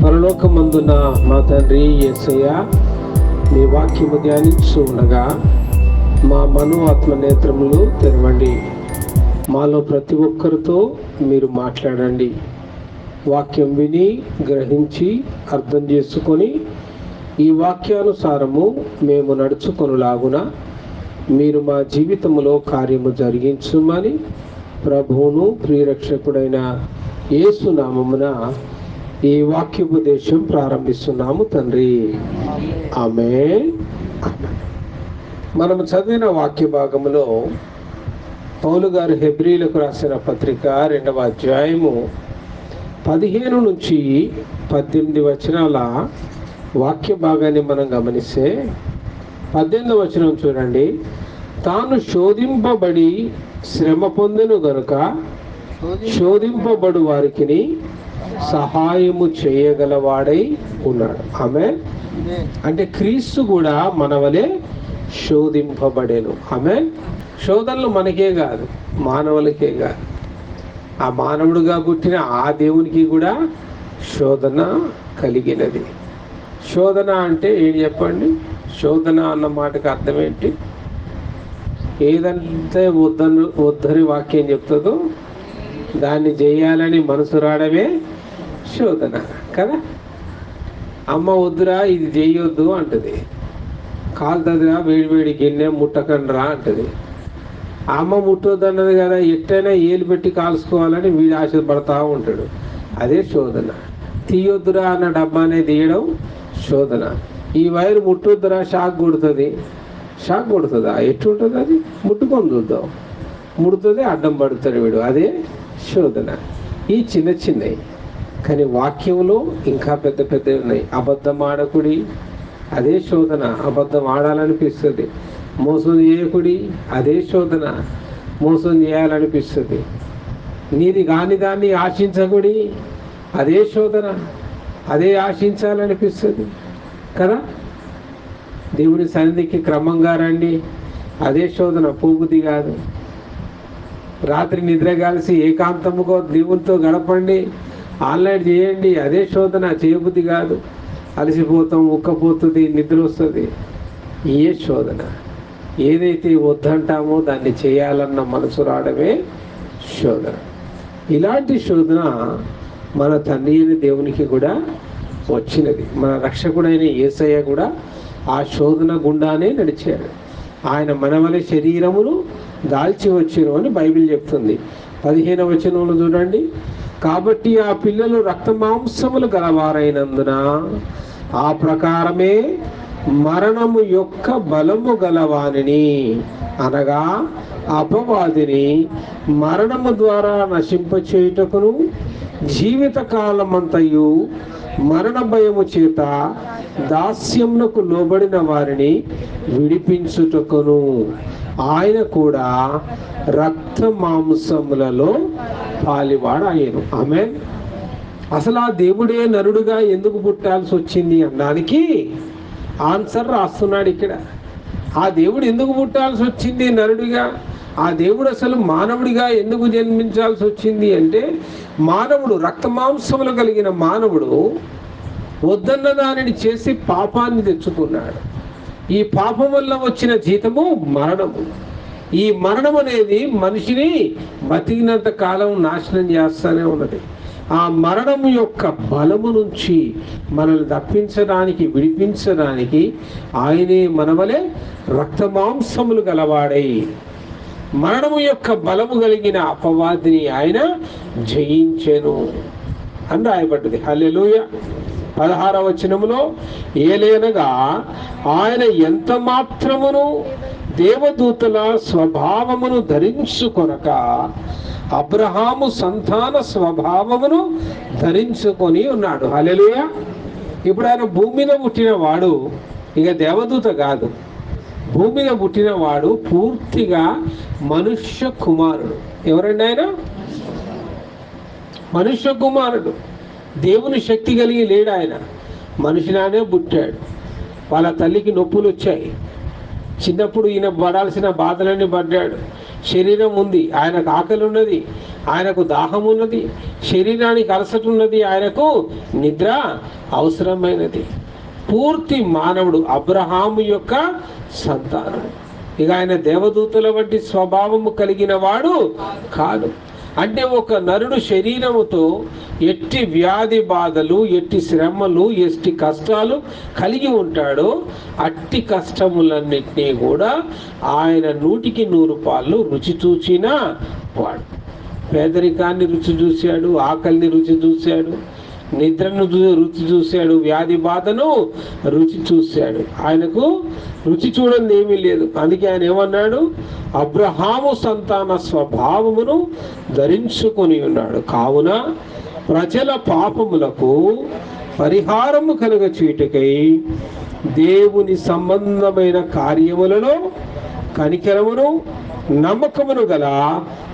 పరలోకమందున మా తండ్రి యేసయ్య, మీ వాక్యము ధ్యానించు ఉండగా మా మను ఆత్మ నేత్రములు తెరవండి. మాలో ప్రతి ఒక్కరితో మీరు మాట్లాడండి. వాక్యం విని గ్రహించి అర్థం చేసుకొని ఈ వాక్యానుసారము మేము నడుచుకొనులాగున మీరు మా జీవితంలో కార్యము జరిగించుమని ప్రభువును ప్రియరక్షకుడైన యేసు నామమున ఈ వాక్యోపదేశం ప్రారంభిస్తున్నాము తండ్రి. ఆమేన్. మనము చదివిన వాక్య భాగములో పౌలు గారు హెబ్రీలకు రాసిన పత్రిక 2వ అధ్యాయము 15 నుంచి 18 వచనాల వాక్య భాగాన్ని మనం గమనిస్తే 18వ వచనం చూడండి. తాను శోధింపబడి శ్రమ పొందెను గనుక శోధింపబడు వారికి సహాయము చేయగలవాడై ఉన్నాడు. ఆమె అంటే క్రీస్తు కూడా మన వలె శోధింపబడేను. ఆమె శోధనలు మనకే కాదు, మానవులకే కాదు, ఆ మానవుడిగా పుట్టిన ఆ దేవునికి కూడా శోధన కలిగినది. శోధన అంటే ఏంటి చెప్పండి? శోధన అన్న మాటకు అర్థం ఏంటి? ఏదంటే వద్దని వాక్యం చెప్తుందో దాన్ని చేయాలని మనసు రావడమే శోధన కదా. అమ్మ వద్దురా ఇది చేయొద్దు అంటది, కాలుతుందిరా వేడి గిన్నె ముట్టకండ్రా అంటది. అమ్మ ముట్టొద్దు అన్నది కదా, ఎట్టైనా ఏలు పెట్టి కాల్చుకోవాలని వీడు ఆశపడతా ఉంటాడు. అదే శోధన. తీయొద్దురా అన్న డబ్బానే తీయడం శోధన. ఈ వైరు ముట్టొద్దురా షాక్ కొడుతుంది. షాక్ కొడుతుందా? ఎట్టుంటుంది అది? ముట్టుకొని చూద్దాం. ముడుతుంది, అడ్డం పడుతాడు వీడు. అదే శోధన. ఈ చిన్నవి కానీ వాక్యంలో ఇంకా పెద్ద పెద్దవి ఉన్నాయి. అబద్ధం ఆడకుడి, అదే శోధన. అబద్ధం ఆడాలనిపిస్తుంది. మోసం చేయకుడి, అదే శోధన. మోసం చేయాలనిపిస్తుంది. నీది కాని దాన్ని ఆశించకుడి, అదే శోధన. అదే ఆశించాలనిపిస్తుంది కదా. దేవుని సన్నిధికి క్రమంగా రండి, అదే శోధన. పోబుద్ది కాదు. రాత్రి నిద్ర కలిసి ఏకాంతముగా దేవునితో గడపండి, ఆన్లైన్ చేయండి, అదే శోధన. చేయబుద్ధి కాదు, అలసిపోతాం, ఉక్కపోతుంది, నిద్ర వస్తుంది. ఏ శోధన. ఏదైతే వద్దంటామో దాన్ని చేయాలన్న మనసు రావడమే శోధన. ఇలాంటి శోధన మన తండ్రి అయిన దేవునికి కూడా వచ్చినది. మన రక్షకుడైన యేసయ్య కూడా ఆ శోధన గుండానే నడిచాడు. ఆయన మనవలె శరీరమును దాల్చి వచ్చును అని బైబిల్ చెప్తుంది. 15వ వచనంలో చూడండి. కాబట్టి ఆ పిల్లలు రక్త మాంసములు గలవారైనందున ఆ ప్రకారమే మరణము యొక్క బలము గలవానిని, అనగా అపవాదిని మరణము ద్వారా నశింపచేయుటకును, జీవిత కాలమంతయు మరణ భయము చేత దాస్యమునకు లోబడిన వారిని విడిపించుటకును ఆయన కూడా రక్త మాంసములలో పాలివాడాయను. ఆమేన్. అసలు ఆ దేవుడే నరుడుగా ఎందుకు పుట్టాల్సి వచ్చింది అన్నానికి ఆన్సర్ రాస్తున్నాడు ఇక్కడ. ఆ దేవుడు ఎందుకు పుట్టాల్సి వచ్చింది నరుడిగా? ఆ దేవుడు అసలు మానవుడిగా ఎందుకు జన్మించాల్సి వచ్చింది అంటే, మానవుడు రక్త మాంసములు కలిగిన మానవుడు వద్దన్న దానిని చేసి పాపాన్ని తెచ్చుకున్నాడు. ఈ పాపం వల్ల వచ్చిన జీతము మరణము. ఈ మరణం అనేది మనిషిని బతికినంత కాలం నాశనం చేస్తూనే ఉన్నది. ఆ మరణము యొక్క బలము నుంచి మనల్ని తప్పించడానికి, విడిపించడానికి ఆయనే మనవలే రక్త మాంసములు గలవాడై మరణము యొక్క బలము కలిగిన అపవాదిని ఆయన జయించెను అని రాయబడ్డది. హల్లెలూయా. 16వ వచనములో ఏలైనగా ఆయన ఎంత మాత్రమును దేవదూతల స్వభావమును ధరించుకొనక అబ్రహాము సంతాన స్వభావమును ధరించుకొని ఉన్నాడు. హల్లెలూయా. ఇప్పుడు ఆయన భూమి మీద పుట్టిన వాడు ఇక దేవదూత కాదు. భూమి మీద పుట్టిన వాడు పూర్తిగా మనుష్య కుమారుడు. ఎవరండి ఆయన? మనుష్య కుమారుడు. దేవుని శక్తి కలిగి లేడు ఆయన. మనిషిలానే పుట్టాడు. వాళ్ళ తల్లికి నొప్పులు వచ్చాయి. చిన్నప్పుడు ఈయన పడాల్సిన బాధలన్నీ పడ్డాడు. శరీరం ఉంది, ఆయనకు ఆకలి ఉన్నది, ఆయనకు దాహం ఉన్నది, శరీరానికి అలసట ఉన్నది, ఆయనకు నిద్ర అవసరమైనది. పూర్తి మానవుడు, అబ్రహాము యొక్క సంతానం. ఇక ఆయన దేవదూతల వంటి స్వభావము కలిగిన వాడు కాదు. అంటే ఒక నరుడు శరీరముతో ఎట్టి వ్యాధి బాధలు, ఎట్టి శ్రమలు, ఎట్టి కష్టాలు కలిగి ఉంటాడో అట్టి కష్టములన్నిటినీ కూడా ఆయన 100కి 100 పాళ్ళు రుచి చూచిన వాడు. పేదరికాన్ని రుచి చూశాడు, ఆకలిని రుచి చూశాడు, నిద్రను రుచి చూశాడు, వ్యాధి బాధను రుచి చూశాడు. ఆయనకు రుచి చూడండి ఏమీ లేదు. అందుకే ఆయన ఏమన్నాడు? అబ్రహాము సంతాన స్వభావమును ధరించుకొని ఉన్నాడు. కావున ప్రజల పాపములకు పరిహారము కలుగ చీటుకై దేవుని సంబంధమైన కార్యములలో కనికరమును నమ్మకమును గల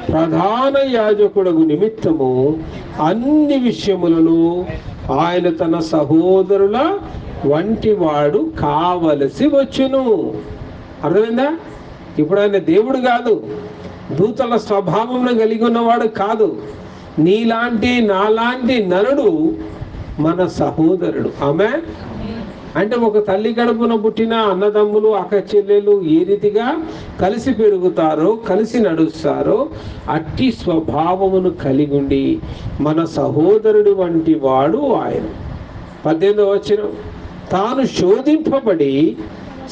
ప్రధాన యాజకుడగు నిమిత్తము అన్ని విషయములను ఆయన తన సహోదరుల వంటి వాడు కావలసి వచ్చును. అర్థమైందా? ఇప్పుడు ఆయన దేవుడు కాదు, దూతల స్వభావం కలిగి ఉన్నవాడు కాదు. నీలాంటి నాలాంటి నరుడు మన సహోదరుడు. ఆమె అంటే ఒక తల్లి కడుపున పుట్టిన అన్నదమ్ములు, అక్క చెల్లెలు ఏ రీతిగా కలిసి పెరుగుతారో, కలిసి నడుస్తారో అట్టి స్వభావమును కలిగి ఉండి మన సహోదరుడు వంటి వాడు ఆయన. 18వ వచనం, తాను శోధింపబడి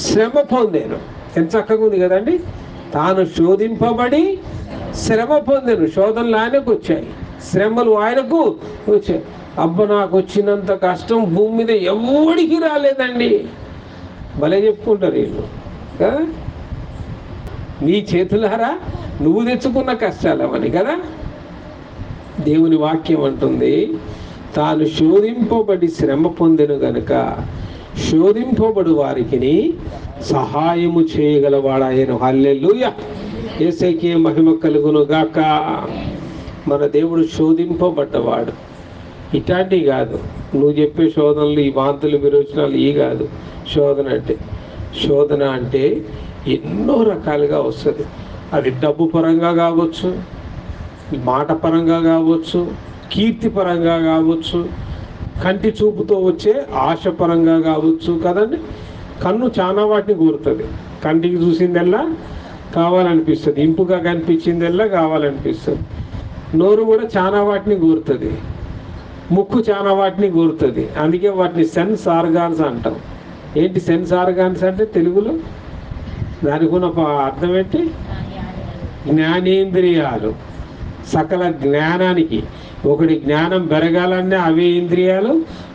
శ్రమ పొందాను. ఎంత చక్కగా ఉంది కదండి. తాను శోధింపబడి శ్రమ పొందాను. శోధనలు ఆయనకు వచ్చాయి, శ్రమలు ఆయనకు వచ్చాయి. అబ్బ, నాకు వచ్చినంత కష్టం భూమి మీద ఎవడికి రాలేదండి. భలే చెప్పుకుంటారు వీళ్ళు కదా. నీ చేతులారా నువ్వు తెచ్చుకున్న కష్టాలు అవని కదా. దేవుని వాక్యం అంటుంది, తాను శోధింపబడి శ్రమ పొందెను గనుక శోధింపబడు వారికి సహాయము చేయగలవాడాయను. హల్లెలూయా. యేసుకే మహిమ కలుగును గాక. మన దేవుడు శోధింపబడ్డవాడు. ఇట్లాంటివి కాదు నువ్వు చెప్పే శోధనలు, ఈ వాంతులు, విరోచనాలు ఈ కాదు. శోధన అంటే ఎన్నో రకాలుగా వస్తుంది. అది డబ్బు పరంగా కావచ్చు, మాట పరంగా కావచ్చు, కీర్తి పరంగా కావచ్చు, కంటి చూపుతో వచ్చే ఆశ పరంగా కావచ్చు కదండి. కన్ను చాలా వాటిని కోరుతుంది. కంటికి చూసిందల్లా కావాలనిపిస్తుంది, ఇంపుగా కనిపించిందల్లా కావాలనిపిస్తుంది. నోరు కూడా చాలా వాటిని కోరుతుంది, ముక్కు చాలా వాటిని కోరుతుంది. అందుకే వాటిని సెన్స్ ఆర్గాన్స్ అంటాం. ఏంటి సెన్స్ ఆర్గాన్స్ అంటే తెలుగులో? దానికి ఉన్న అర్థం ఏంటి? జ్ఞానేంద్రియాలు. సకల జ్ఞానానికి ఒకటి జ్ఞానం పెరగాలన్నా అవే ఇంద్రియాలు,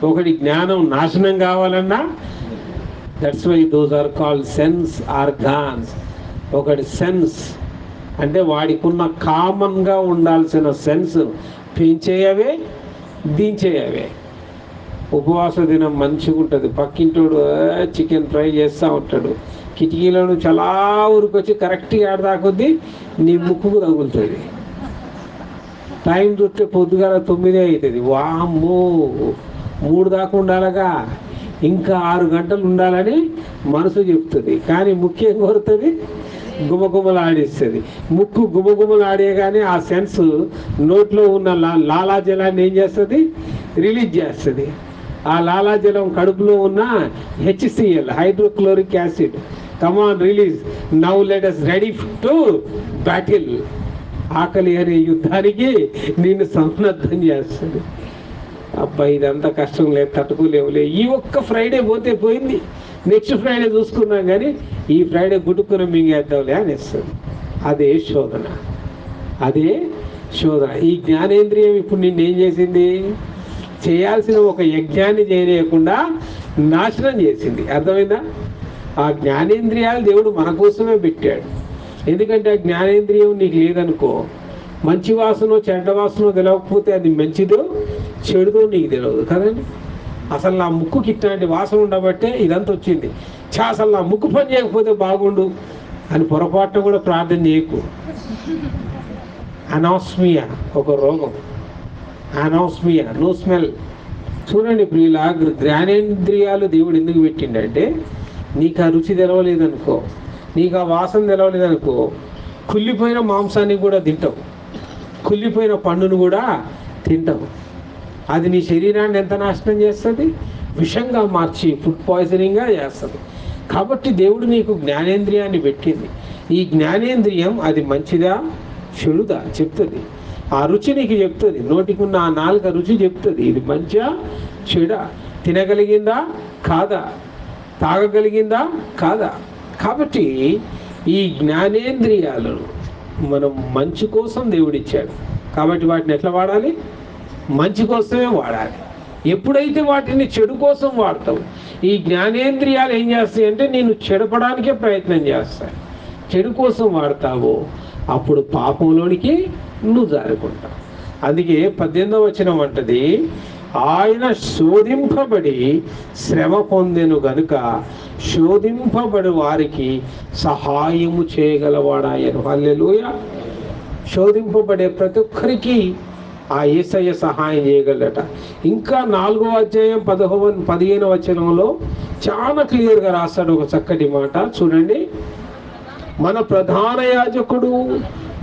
ఒకటి జ్ఞానం నాశనం కావాలన్నా that's why those are called sense organs. ఒకటి సెన్స్ అంటే వాడికి ఉన్న కామన్గా ఉండాల్సిన సెన్స్ పెంచేయవే, దించేయవే. ఉపవాస దినం మంచిగా ఉంటుంది. పక్కింటోడు చికెన్ ఫ్రై చేస్తూ ఉంటాడు, కిటికీలను చాలా ఊరికొచ్చి కరెక్ట్గా ఆడదాకొద్ది నీ ముక్కుకు తగులుతుంది. టైం చూస్తే పొద్దుగాల 9 అవుతుంది. వామ్మో 3 దాకా ఉండాలగా, ఇంకా 6 గంటలు ఉండాలని మనసు చెప్తుంది. కానీ ముఖ్యం కోరుతుంది, గుమగుమలు ఆడిస్తుంది. ముక్కు గుమగుమలు ఆడే కానీ ఆ సెన్స్ నోట్లో ఉన్న లాలాజలాన్ని ఏం చేస్తుంది? రిలీజ్ చేస్తుంది. ఆ లాలాజలం కడుపులో ఉన్న HCl, hydrochloric acid, come on release, now let us ready to battle. ఆకలి అనే యుద్ధానికి నిన్ను సన్నద్ధం చేస్తుంది. అబ్బాయి ఇదంతా కష్టం లేదు, తట్టుకోలేవులే, ఈ ఒక్క ఫ్రైడే పోతే పోయింది, నెక్స్ట్ ఫ్రైడే చూసుకున్నాం కానీ ఈ ఫ్రైడే గుట్టుకుని మింగేద్దాంలే అనిస్తుంది. అదే శోధన, అదే శోధన. ఈ జ్ఞానేంద్రియం ఇప్పుడు నిన్నేం చేసింది? చేయాల్సిన ఒక యజ్ఞాన్ని చేయకుండా నాశనం చేసింది. అర్థమైందా? ఆ జ్ఞానేంద్రియాలు దేవుడు మన కోసమే పెట్టాడు. ఎందుకంటే ఆ జ్ఞానేంద్రియం నీకు లేదనుకో, మంచి వాసన చెడ్డ వాసన తెలియకపోతే అది మంచిదో చెడుదో నీకు తెలియదు కదండి. అసలు నా ముక్కుకి ఇట్లాంటి వాసన ఉండబట్టే ఇదంతా వచ్చింది. అసలు నా ముక్కు పని చేయకపోతే బాగుండు అని పొరపాటున కూడా ప్రార్థన చేయకు. అనాస్మియా ఒక రోగం, అనాస్మియా, నో స్మెల్. చూడండి ప్రియులా, జ్ఞానేంద్రియాలు దేవుడు ఎందుకు పెట్టిండంటే నీకు ఆ రుచి తెలవలేదనుకో, నీకు ఆ వాసన తెలవలేదనుకో, కుళ్ళిపోయిన మాంసాన్ని కూడా తింటావు, కుళ్ళిపోయిన పండును కూడా తింటావు. అది నీ శరీరాన్ని ఎంత నాశనం చేస్తుంది? విషంగా మార్చి ఫుడ్ పాయిజనింగ్గా చేస్తుంది. కాబట్టి దేవుడు నీకు జ్ఞానేంద్రియాన్ని పెట్టింది. ఈ జ్ఞానేంద్రియం అది మంచిదా చెడుదా చెప్తుంది. ఆ రుచి నీకు చెప్తుంది. నోటికి ఉన్న ఆ నాలుక రుచి చెప్తుంది, ఇది మంచిగా చెడా, తినగలిగిందా కాదా, తాగగలిగిందా కాదా. కాబట్టి ఈ జ్ఞానేంద్రియాలను మనం మంచి కోసం దేవుడిచ్చాడు. కాబట్టి వాటిని ఎట్లా వాడాలి? మంచి కోసమే వాడాలి. ఎప్పుడైతే వాటిని చెడు కోసం వాడతావు, ఈ జ్ఞానేంద్రియాలు ఏం చేస్తాయి అంటే నేను చెడపడానికే ప్రయత్నం చేస్తాయి. చెడు కోసం వాడతావో అప్పుడు పాపంలోనికి నువ్వు జారుకుంటావు. అందుకే 18వ వచనం అంటది, ఆయన శోధింపబడి శ్రమ పొందెను గనుక శోధింపబడి వారికి సహాయము చేయగలవాడాయను. హల్లెలూయా. శోధింపబడే ప్రతి ఒక్కరికి ఆ యేసయ్య సహాయం చేయగలట. ఇంకా 4వ అధ్యాయం 15వ వచనంలో చాలా క్లియర్గా రాస్తాడు ఒక చక్కటి మాట. చూడండి, మన ప్రధాన యాజకుడు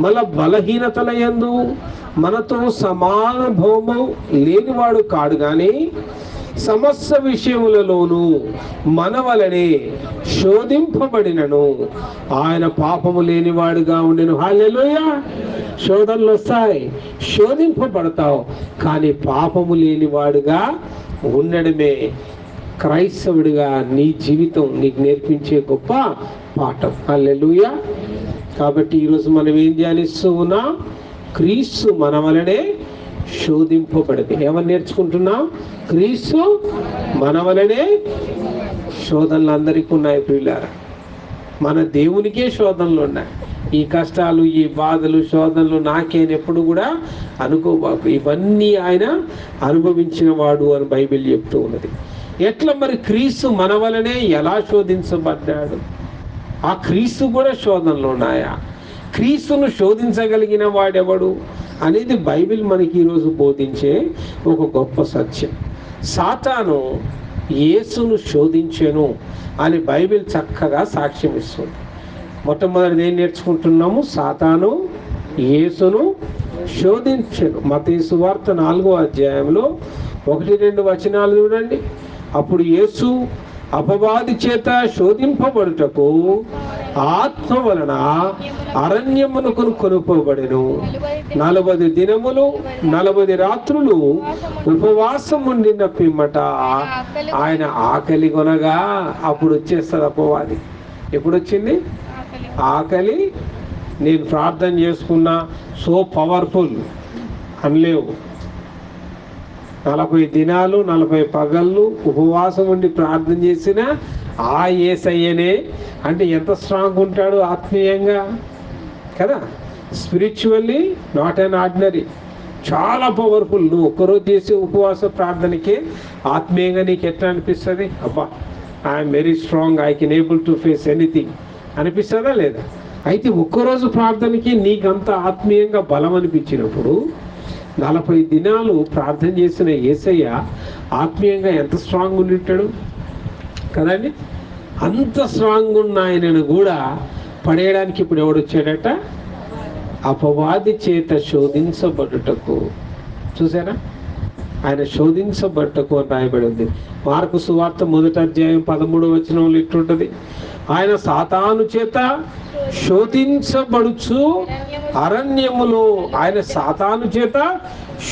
మన బలహీనతల యందు మనతో సమాన భౌమం లేనివాడు కాడు, కానీ సమస్త విషయములలోనూ మన వలనే శోధింపబడినను ఆయన పాపము లేనివాడుగా ఉండెను. హల్లెలూయా. శోధనలు వస్తాయి, శోధింపబడతావు, కానీ పాపము లేనివాడుగా ఉండడమే క్రైస్తవుడిగా నీ జీవితం నీకు నేర్పించే గొప్ప పాఠం. హల్లెలూయా. కాబట్టి ఈరోజు మనం ఏం ధ్యానిస్తూ ఉన్నాం? క్రీస్తు మన వలనే శోధింపబడింది. ఏమని నేర్చుకుంటున్నాం? క్రీస్తు మన వలనే. శోధనలు అందరికీ ఉన్నాయి ప్రియులారా, మన దేవునికే శోధనలు ఉన్నాయి. ఈ కష్టాలు, ఈ బాధలు, శోధనలు నాకేని ఎప్పుడు కూడా అనుకోబాకు. ఇవన్నీ ఆయన అనుభవించిన వాడు అని బైబిల్ చెప్తూ ఉన్నది. ఎట్లా మరి క్రీస్తు మన వలనే ఎలా శోధించబడ్డాడు? ఆ క్రీస్తు కూడా శోధనలు ఉన్నాయా? క్రీస్తును శోధించగలిగిన వాడెవడు అనేది బైబిల్ మనకి ఈరోజు బోధించే ఒక గొప్ప సత్యం. సాతాను యేసును శోధించెను అని బైబిల్ చక్కగా సాక్ష్యం ఇస్తుంది. మొట్టమొదటిది ఏం నేర్చుకుంటున్నాము? సాతాను యేసును శోధించెను. మత్తయి సువార్త 4వ అధ్యాయంలో 1-2 వచనాలు చూడండి. అప్పుడు యేసు అపవాది చేత శోధింపబడుటకు ఆత్మ వలన అరణ్యమునకు కొనుపోబడెను. 40 దినములు 40 రాత్రులు ఉపవాసం ఉండిన పిమ్మట ఆయన ఆకలి కొనగా, అప్పుడు వచ్చేస్తుంది అపవాది. ఎప్పుడు వచ్చింది ఆకలి? నేను ప్రార్థన చేసుకున్నా, సో పవర్ఫుల్ అనలేవు. 40 దినాలు 40 పగళ్ళు ఉపవాసం ఉండి ప్రార్థన చేసిన ఆ యేసయ్యనే. అంటే ఎంత స్ట్రాంగ్ ఉంటాడు ఆత్మీయంగా కదా. స్పిరిచువల్లీ నాట్ అన్ ఆర్డినరీ, చాలా పవర్ఫుల్. నువ్వు ఒక్కరోజు చేసే ఉపవాస ప్రార్థనకే ఆత్మీయంగా నీకు ఎట్లా అనిపిస్తుంది? అబ్బా, I'm very strong, I can able to face anything అనిపిస్తుందా లేదా? అయితే ఒక్కరోజు ప్రార్థనకి నీకంత ఆత్మీయంగా బలం అనిపించినప్పుడు 40 దినాలు ప్రార్థన చేసిన యేసయ్య ఆత్మీయంగా ఎంత స్ట్రాంగ్ ఉండిటాడు కదండి. అంత స్ట్రాంగ్ ఉన్న ఆయనను కూడా పడేయడానికి ఇప్పుడు ఎవడొచ్చాడట? అపవాది చేత శోధించబడుటకు. చూసారా, ఆయన శోధించబడుటకు అని రాయబడి ఉంది. మార్కు సువార్త 1వ అధ్యాయం 13వ వచనంలో ఇట్లుంటది, ఆయన సాతాను చేత శోధించబడుచు అరణ్యములో. ఆయన సాతాను చేత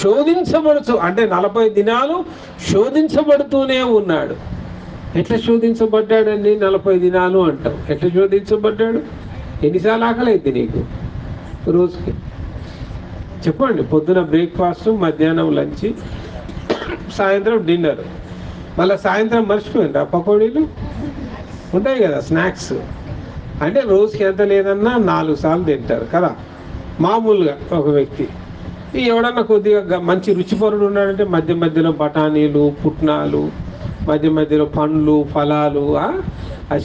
శోధించబడుచు అంటే 40 దినాలు శోధించబడుతూనే ఉన్నాడు. ఎట్లా శోధించబడ్డాడండి? 40 దినాలు అంటాం. ఎట్లా శోధించబడ్డాడు? ఎన్నిసార్లు ఆకలైంది నీకు రోజుకి? చెప్పండి. పొద్దున బ్రేక్ఫాస్ట్, మధ్యాహ్నం లంచ్, సాయంత్రం డిన్నర్, మళ్ళీ సాయంత్రం మర్చిపోయింది ఆ పకోడీలు ఉంటాయి కదా, స్నాక్స్. అంటే రోజుకి ఎంత లేదన్నా 4 సార్లు తింటారు కదా మామూలుగా ఒక వ్యక్తి. ఎవడన్నా కొద్దిగా మంచి రుచిపరుడు ఉన్నాడంటే మధ్య మధ్యలో బఠానీలు, పుట్నాలు, మధ్య మధ్యలో పండ్లు, ఫలాలు,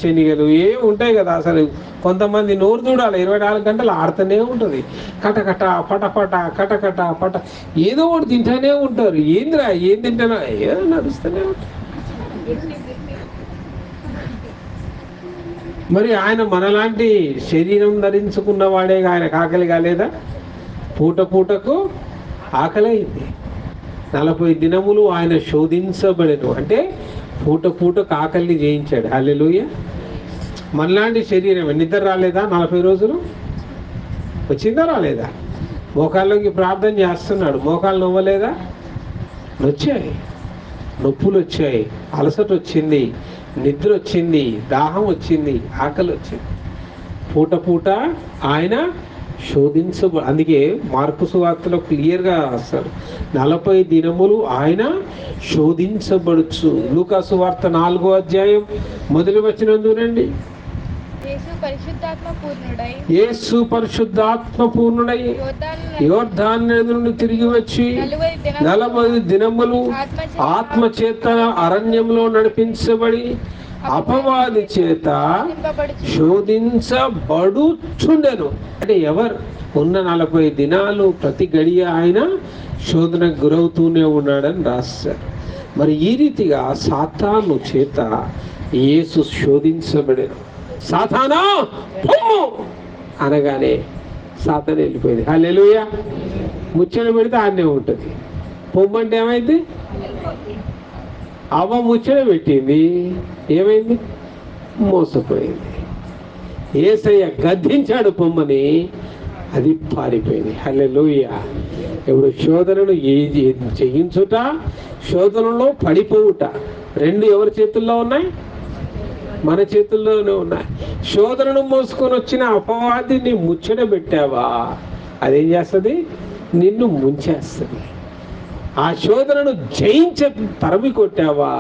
శనిగలు ఉంటాయి కదా. అసలు కొంతమంది నోరు చూడాలి, 24 గంటలు ఆడుతూనే ఉంటుంది. కటకట పటపట కటకట పట ఏదో ఒకటి తింటూనే ఉంటారు. ఏందిరా ఏం తింటానా, ఏదో నడుస్తూనే ఉంటారు. మరి ఆయన మనలాంటి శరీరం ధరించుకున్నవాడే ఆయనకు ఆకలి కాలేదా? పూట పూటకు ఆకలి అయింది. 40 దినములు ఆయన శోధించబడెను, అంటే పూట పూటకు ఆకలిని జయించాడు. హల్లెలూయా. మనలాంటి శరీరం నిద్ర రాలేదా? 40 రోజులు వచ్చిందా రాలేదా? మోకాళ్ళకి ప్రార్థన చేస్తున్నాడు, మోకాళ్ళు నవ్వలేదా? నొచ్చాయి, నొప్పులు వచ్చాయి, అలసట వచ్చింది, నిద్ర వచ్చింది, దాహం వచ్చింది, ఆకలి వచ్చింది. పూట పూట ఆయన అందుకే మార్కు సువార్తలో క్లియర్గా రాస్తారు, 40 దినములు ఆయన శోధించబడుచు. లూకా సువార్త 4వ అధ్యాయం మొదటి వచనం చూడండి. యేసు పరిశుద్ధాత్మ పూర్ణుడై యోర్దాను నది నుండి తిరిగి వచ్చి 40 దినములు ఆత్మ చేత అరణ్యంలో నడిపించబడి అపవాది చేత శోధించబడుచుండెను. అంటే ఎవరు ఉన్న 40 దినాలు ప్రతి గడియ ఆయన శోధనకు గురవుతూనే ఉన్నాడని రాశారు. మరి ఈ రీతిగా సాతాను చేత యేసు శోధించబడెను. సాతానా పొమ్ము అనగానే సాతాను వెళ్ళిపోయింది. హల్లెలూయా. ముచ్చట పెడితే ఆడనే ఉంటుంది. పొమ్మంటే ఏమైంది? అవ్వ ముచ్చట పెట్టింది, ఏమైంది? మోసపోయింది. యేసయ్య గద్దించాడు పొమ్మని, అది పారిపోయింది. హల్లెలూయా. ఇప్పుడు శోధనను జయించుట, శోధనలో పడిపోవుట, రెండు ఎవరి చేతుల్లో ఉన్నాయి? మన చేతుల్లోనే ఉన్నాయి. శోధనను మోసుకొని వచ్చిన అపవాదిని ముచ్చట పెట్టావా, అదేం చేస్తుంది? నిన్ను ముంచేస్తుంది. ఆ శోధనను జయించ తరమి కొట్టావా,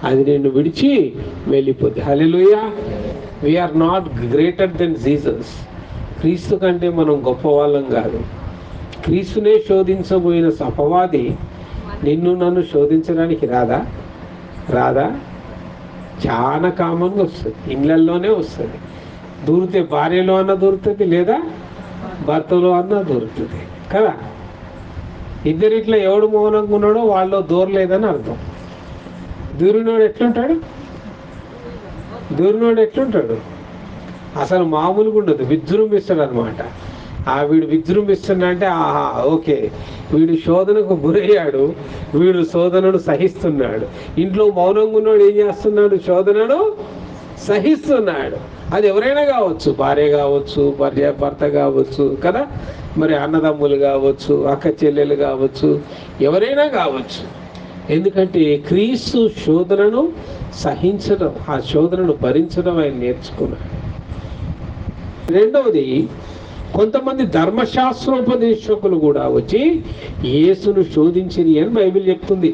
అది నిన్ను విడిచి వెళ్ళిపోద్ది. Hallelujah. We are not greater than Jesus. క్రీస్తు కంటే మనం గొప్పవాళ్ళం కాదు. క్రీస్తునే శోధించబోయిన అపవాది నిన్ను నన్ను శోధించడానికి రాదా? చాలా కామన్గా వస్తుంది, ఇళ్ళల్లోనే వస్తుంది. దూరితే భార్యలో అన్న దొరుకుతుంది, లేదా భర్తలో అన్న దొరుకుతుంది కదా. ఇద్దరిట్లో ఎవడు మౌనంగా ఉన్నాడో వాళ్ళు దూరలేదని అర్థం. దూరినోడు ఎట్లుంటాడు? అసలు మామూలుగా ఉండదు, విజృంభిస్తాడు అనమాట. వీడు విజృంభిస్తున్నా అంటే ఆహా ఓకే, వీడు శోధనకు గురయ్యాడు, వీడు శోధనను సహిస్తున్నాడు. ఇంట్లో మౌనంగా ఉన్నాడు ఏం చేస్తున్నాడు? శోధనను సహిస్తున్నాడు. అది ఎవరైనా కావచ్చు, భార్య కావచ్చు, భర్త కావచ్చు కదా, మరి అన్నదమ్ములు కావచ్చు, అక్క చెల్లెలు కావచ్చు, ఎవరైనా కావచ్చు. ఎందుకంటే క్రీస్తు శోధనను సహించడం, ఆ శోధనను భరించడం ఆయన నేర్చుకున్నాడు. రెండవది, కొంతమంది ధర్మశాస్త్రోపదేశకులు కూడా వచ్చి యేసును శోధించిరి అని బైబిల్ చెప్తుంది.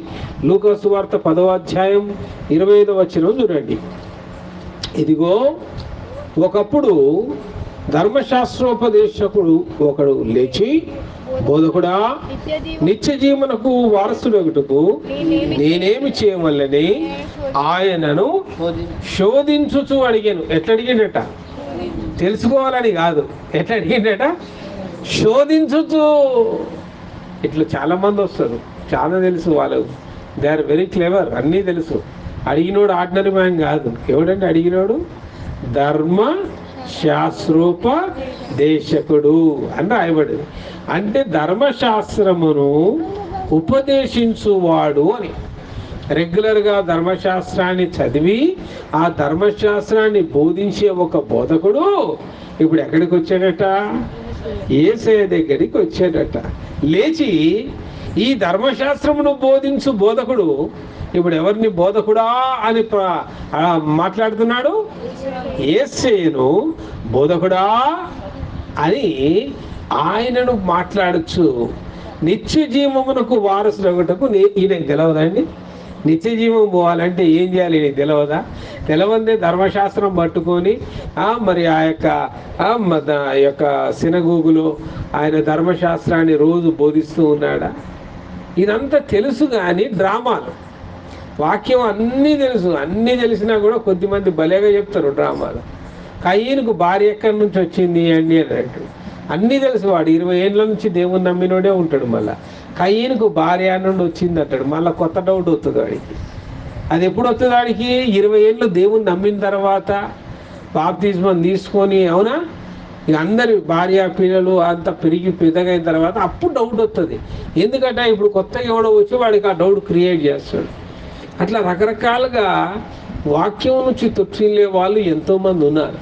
లూకా సువార్త 10వ అధ్యాయం 25వ వచనం చూడండి. ఇదిగో ఒకప్పుడు ధర్మశాస్త్రోపదేశకుడు ఒకడు లేచి, బోధకుడా, నిత్య జీవనకు వారసుడొకటుకు నేనేమి చేయవల్లని ఆయనను శోధించుచు అడిగాను. ఎట్లా అడిగిండట? తెలుసుకోవాలని కాదు, ఎట్లా అడిగిండట? శోధించుచు. ఇట్లా చాలా మంది వస్తారు, చాలా తెలుసు వాళ్ళు, దే ఆర్ వెరీ క్లెవర్, అన్నీ తెలుసు. అడిగినోడు ఆర్డినరీ మ్యాన్ కాదు. ఎవడంటే అడిగినోడు ధర్మ శాస్త్రోపదేశకుడు అని రాయబడింది. అంటే ధర్మశాస్త్రమును ఉపదేశించువాడు అని. రెగ్యులర్గా ధర్మశాస్త్రాన్ని చదివి ఆ ధర్మశాస్త్రాన్ని బోధించే ఒక బోధకుడు ఇప్పుడు ఎక్కడికి వచ్చాడట? యేసయ్య దగ్గరికి వచ్చాడట. లేచి ఈ ధర్మశాస్త్రమును బోధించు బోధకుడు ఇప్పుడు ఎవరిని బోధకుడా అని మాట్లాడుతున్నాడు? యేసయ్యను బోధకుడా అని ఆయనను మాట్లాడచ్చు. నిత్య జీవమునకు వారసుడు ఒకటకు ఈయనకు తెలవదండి. నిత్య జీవం పోవాలంటే ఏం చేయాలి? ఈయనకు తెలవందే ధర్మశాస్త్రం పట్టుకొని మరి ఆ యొక్క సినగోగులో ఆయన ధర్మశాస్త్రాన్ని రోజు బోధిస్తూ ఉన్నాడా? ఇదంతా తెలుసు, కానీ డ్రామాలు. వాక్యం అన్నీ తెలుసు, అన్నీ తెలిసినా కూడా కొద్దిమంది భలేగా చెప్తారు డ్రామాలు. కయ్యనుకు భార్య ఎక్కడి నుంచి వచ్చింది అండి అన్నట్టు. అన్నీ తెలుసు, వాడు 20 ఏళ్ళ నుంచి దేవుని నమ్మినోడే ఉంటాడు. మళ్ళీ కయ్యనుకు భార్య నుండి వచ్చింది అంటాడు. మళ్ళీ కొత్త డౌట్ వస్తుంది వాడికి. అది ఎప్పుడు వస్తుంది వాడికి? 20 ఏళ్ళు దేవుని నమ్మిన తర్వాత బాప్తిస్మం తీసుకొని, అవునా, ఇక అందరి భార్య పిల్లలు అంతా పెరిగి పెద్దగైన తర్వాత అప్పుడు డౌట్ వస్తుంది. ఎందుకంటే ఇప్పుడు కొత్తగా ఎవడో వచ్చి వాడికి ఆ డౌట్ క్రియేట్ చేస్తాడు. అట్లా రకరకాలుగా వాక్యం నుంచి తొట్టిల్లే వాళ్ళు ఎంతోమంది ఉన్నారు.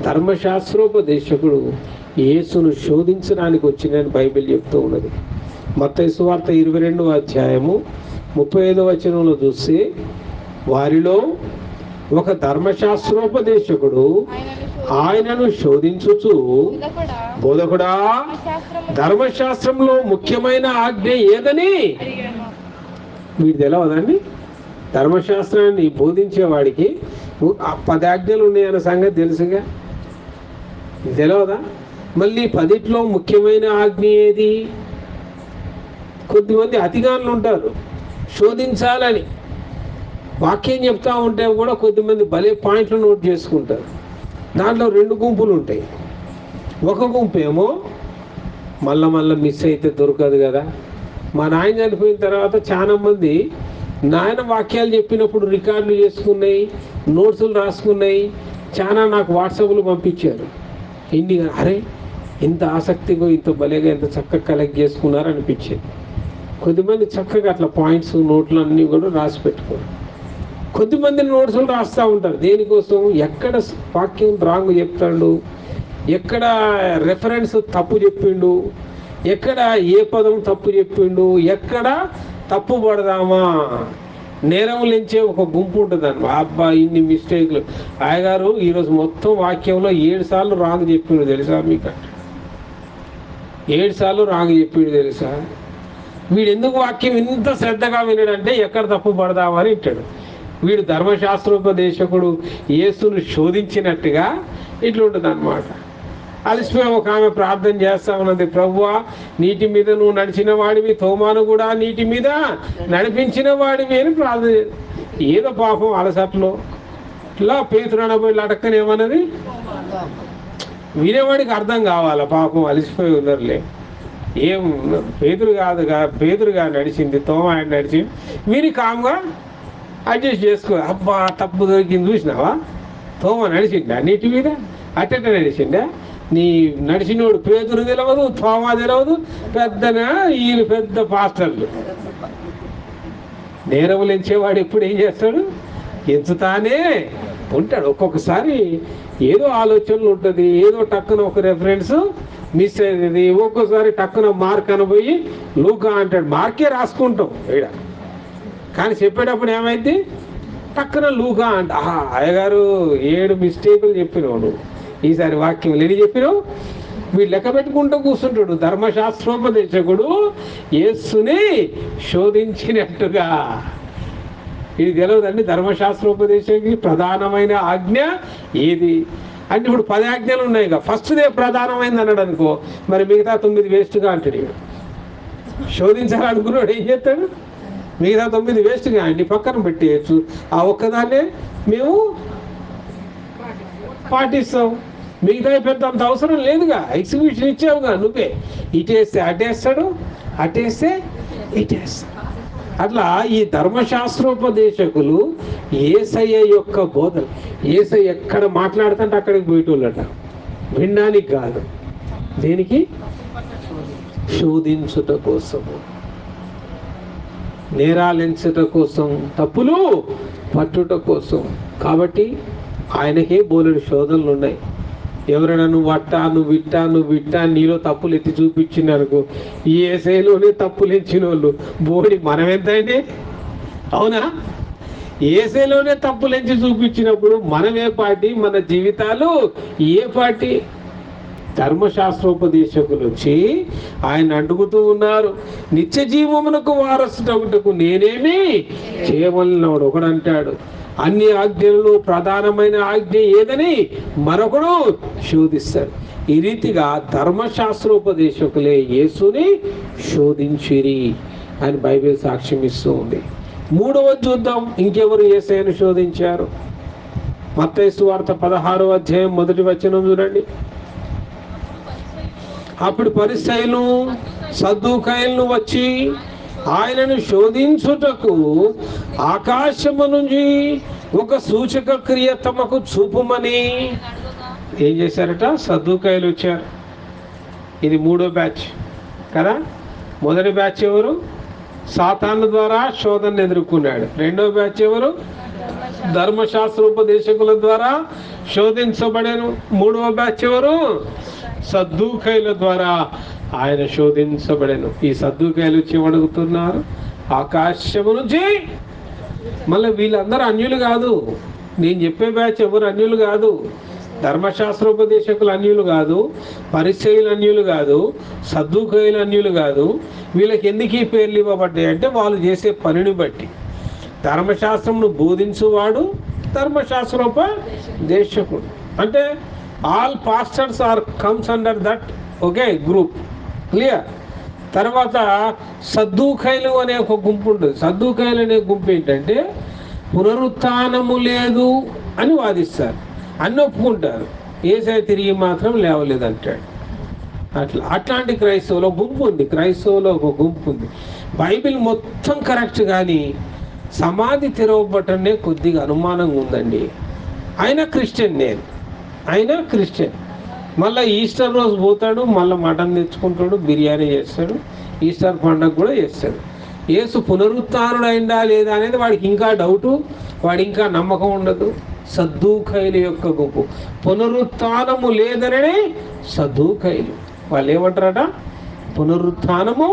ధర్మశాస్త్రోపదేశకుడు యేసును శోధించడానికి వచ్చిందని బైబిల్ చెప్తూ ఉన్నది. మత్తయి సువార్త 22వ అధ్యాయము 35వ వచనంలో చూస్తే, వారిలో ఒక ధర్మశాస్త్రోపదేశకుడు ఆయనను శోధించుచు, బోధకుడా, ధర్మశాస్త్రంలో ముఖ్యమైన ఆజ్ఞ ఏదని. మీకు తెలియదండి, ధర్మశాస్త్రాన్ని బోధించేవాడికి 10 ఆజ్ఞలు ఉన్నాయన్న సంగతి తెలుసుగా, తెలియదా? మళ్ళీ 10లో ముఖ్యమైన ఆజ్ఞ ఏది? కొద్దిమంది అతిగానులు ఉంటారు, శోధించాలని వాక్యం చెప్తా ఉంటే కూడా కొద్దిమంది భలే పాయింట్లు నోట్ చేసుకుంటారు. దాంట్లో 2 గుంపులు ఉంటాయి. ఒక గుంపు ఏమో మళ్ళా మిస్ అయితే దొరకదు కదా. మా నాయన చనిపోయిన తర్వాత చాలామంది నాయన వాక్యాలు చెప్పినప్పుడు రికార్డులు చేసుకున్నాయి, నోట్సులు రాసుకున్నాయి, చాలా నాకు వాట్సాప్లు పంపించారు. అరే ఇంత ఆసక్తిగా, ఇంత భలేగా, ఎంత చక్కగా కలెక్ట్ చేసుకున్నారు అనిపించేది. కొద్దిమంది చక్కగా అట్లా పాయింట్స్, నోట్లు అన్నీ కూడా రాసి పెట్టుకోరు. కొద్దిమంది నోట్సులు రాస్తూ ఉంటారు. దేనికోసం? ఎక్కడ వాక్యం రాంగ్ చెప్తాడు, ఎక్కడ రెఫరెన్స్ తప్పు చెప్పిండు, ఎక్కడ ఏ పదం తప్పు చెప్పిండు, ఎక్కడ తప్పు పడదామా, నేరంలించే ఒక గుంపు ఉంటుంది అన్నమాట. అబ్బా ఇన్ని మిస్టేక్లు, అయ్యగారు ఈరోజు మొత్తం వాక్యంలో 7 సార్లు రాంగ్ చెప్పిండు తెలుసా మీకు, 7 సార్లు రాంగ్ చెప్పిండు తెలుసా. వీడు ఎందుకు వాక్యం ఇంత శ్రద్ధగా వినడంటే ఎక్కడ తప్పు పడదామని ఇట్టాడు. వీడు ధర్మశాస్త్రోపదేశకుడు యేసును శోధించినట్టుగా ఇట్లుంటుంది అన్నమాట. అలసిపోయి ఒక ఆమె ప్రార్థన చేస్తా ఉన్నది, ప్రభువా నీటి మీద నువ్వు నడిచిన వాడివి, తోమాను కూడా నీటి మీద నడిపించిన వాడివి అని ప్రార్థన. ఏదో పాపం అలసట్లో ఇట్లా పేతురు అనబోయి అడక్కనేమన్నది, వినేవాడికి అర్థం కావాలా, పాపం అలసిపోయి ఉన్నారులే. ఏం పేతురుగా నడిచింది, తోమ ఆయన నడిచింది, వీరి కామ్గా అడ్జస్ట్ చేసుకో. అబ్బా తప్పు దొరికింది చూసినావా, తోమ నడిచిండా నీటి మీద, అట్టెట్ట నడిచిండా. నీ నడిచినోడు పేతురు తెలియదు, తోమా తెలియదు, ఈయన పెద్ద పాస్టర్లు. నేరములు ఎంచేవాడు ఎప్పుడు ఏం చేస్తాడు, ఎంచుతానే ఉంటాడు. ఒక్కొక్కసారి ఏదో ఆలోచనలు ఉంటుంది, ఏదో టక్కున ఒక రెఫరెన్స్ మిస్ అయ్యేది, ఒక్కోసారి టక్కున మార్క్ అనబోయి లూకా అంటాడు, మార్కే రాసుకుంటాం ఇక్కడ, కానీ చెప్పేటప్పుడు ఏమైంది టక్కున లూకా అంట. అయ్యగారు 7 మిస్టేకులు చెప్పినాడు, ఈసారి వాక్యం లేని చెప్పినావు. వీడు లెక్క పెట్టుకుంటూ కూర్చుంటాడు. ధర్మశాస్త్రోపదేశకుడు యేసుని శోధించినట్టుగా. ఇది తెలియదండి, ధర్మశాస్త్రోపదేశానికి ప్రధానమైన ఆజ్ఞ ఏది అంటే, ఇప్పుడు 10 ఆజ్ఞలు ఉన్నాయి కదా, ఫస్ట్దే ప్రధానమైంది అన్నాడు అనుకో, మరి మిగతా 9 వేస్ట్గా అంటాడు. శోధించాలనుకున్నాడు ఏం చేస్తాడు, మిగతా 9 వేస్ట్గా అండి పక్కన పెట్టేయచ్చు, ఆ ఒక్కదాన్నే మేము పాటిస్తాం, మిగతా పెద్ద అంత అవసరం లేదుగా, ఎగ్జిక్యూషన్ ఇచ్చావుగా నువ్వే, ఇటేస్తే అటేస్తాడు, అటేస్తే ఇటేస్తాడు. అట్లా ఈ ధర్మశాస్త్రోపదేశకులు యేసయ్య యొక్క బోధన, యేసయ్య ఎక్కడ మాట్లాడుతుంటే అక్కడికి పోయేటోళ్ళట, వినడానికి కాదు, దేనికి? శోధించుట కోసము, నేరాలెంచుట కోసం, తప్పులు పట్టుట కోసం. కాబట్టి ఆయనకే బోలెడు శోధనలు ఉన్నాయి. ఎవరైనా నువ్వు అట్టా, నువ్వు విట్టా నీలో తప్పులు ఎత్తి చూపించింది అనుకో, ఈ ఏసైలోనే తప్పులు ఎంచిన వాళ్ళు బోడి మనం ఎంతండి, అవునా? ఏసైలోనే తప్పులు ఎంచి చూపించినప్పుడు మనం ఏ పార్టీ, మన జీవితాలు ఏ పార్టీ? ధర్మశాస్త్రోపదేశకులు వచ్చి ఆయన అడుగుతూ ఉన్నారు, నిత్య జీవమునకు వారసుటకు నేనేమి చేయవలనవాడు ఒకడు అంటాడు, అన్ని ఆజ్ఞలలో ప్రధానమైన ఆజ్ఞ ఏదని మరొకడు శోధిస్తాడు. ఈ రీతిగా ధర్మశాస్త్రోపదేశకులే యేసుని శోధించిరి అని బైబిల్ సాక్ష్యం ఇస్తూ ఉంది. 3వ చూద్దాం, ఇంకెవరు యేసయ్యను శోధించారు. మత్తయి సువార్త 16వ అధ్యాయం 1వ వచనం చూడండి. అప్పుడు పరిసయ్యులు సద్దూకయ్యులు వచ్చి ఆయనను శోధించుటకు ఆకాశము నుంచి ఒక సూచక క్రియ తమకు చూపుమని ఏం చేశారట? సద్దూకాయలు వచ్చారు. ఇది 3వ బ్యాచ్ కదా. మొదటి బ్యాచ్ ఎవరు? సాతాను ద్వారా శోధనను ఎదుర్కొన్నాడు. 2వ బ్యాచ్ ఎవరు? ధర్మశాస్త్రోపదేశకుల ద్వారా శోధించబడాను. 3వ బ్యాచ్ ఎవరు? సద్దూకాయల ద్వారా ఆయన శోధించబడాను. ఈ సద్దూకాయలు వచ్చి అడుగుతున్నారు ఆకాశము నుంచి. మళ్ళీ వీళ్ళందరూ అన్యులు కాదు. నేను చెప్పే బ్యాచ్ ఎవరు అన్యులు కాదు. ధర్మశాస్త్రోపదేశకులు అన్యులు కాదు, పరిచయులు అన్యులు కాదు, సద్దూకాయలు అన్యులు కాదు. వీళ్ళకి ఎందుకు ఈ పేర్లు ఇవ్వబడ్డాయి అంటే వాళ్ళు చేసే పనిని బట్టి. ధర్మశాస్త్రమును బోధించువాడు ధర్మశాస్త్రోపదేశకుడు. అంటే all pastors are comes under that okay group. Clear? తర్వాత సద్దూకాయలు అనే ఒక గుంపు ఉంటుంది. సద్దూకాయలు అనే గుంపు ఏంటంటే పునరుత్థానము లేదు అని వాదిస్తారు, అన్ని ఒప్పుకుంటారు, యేసయ్య తిరిగి మాత్రం లేవలేదంటాడు. అట్లాంటి క్రైస్తవులో గుంపు ఉంది. క్రైస్తవులో ఒక గుంపు ఉంది. బైబిల్ మొత్తం కరెక్ట్ కానీ సమాధి తెరవబట్టనే కొద్దిగా అనుమానంగా ఉందండి. ఆయన క్రిస్టియన్, ఆయన క్రిస్టియన్. మళ్ళీ ఈస్టర్ రోజు పోతాడు, మళ్ళీ మటన్ తెచ్చుకుంటాడు, బిర్యానీ చేస్తాడు, ఈస్టర్ పండుగ కూడా చేస్తాడు. యేసు పునరుత్థానుడు అయిందా లేదా అనేది వాడికి ఇంకా డౌటు, వాడి ఇంకా నమ్మకం ఉండదు. సద్దూకాయలు యొక్క గుంపు. పునరుత్థానము లేదనే సద్దూకాయలు వాళ్ళు ఏమంటారట? పునరుత్థానము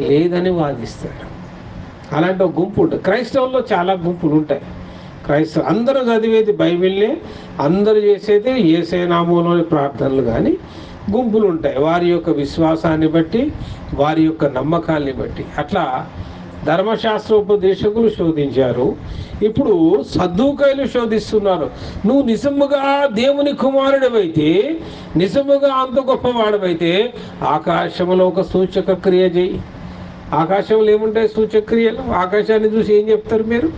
లేదని వాదిస్తారు. అలాంటి ఒక గుంపు ఉంటుంది. క్రైస్తవుల్లో చాలా గుంపులు ఉంటాయి. క్రైస్తవ అందరూ చదివేది బైబిల్నే, అందరూ చేసేది యేసయ్య నామములోని ప్రార్థనలు. కానీ గుంపులు ఉంటాయి వారి యొక్క విశ్వాసాన్ని బట్టి, వారి యొక్క నమ్మకాల్ని బట్టి. అట్లా ధర్మశాస్త్రోపదేశకులు శోధించారు. ఇప్పుడు సద్దూకాయలు శోధిస్తున్నారు. నువ్వు నిజముగా దేవుని కుమారుడివైతే, నిజముగా అంత గొప్పవాడవైతే ఆకాశంలో ఒక సూచక క్రియ చేయి. ఆకాశంలో ఏముంటాయి సూచక క్రియలు? ఆకాశాన్ని చూసి ఏం చెప్తారు మీరు?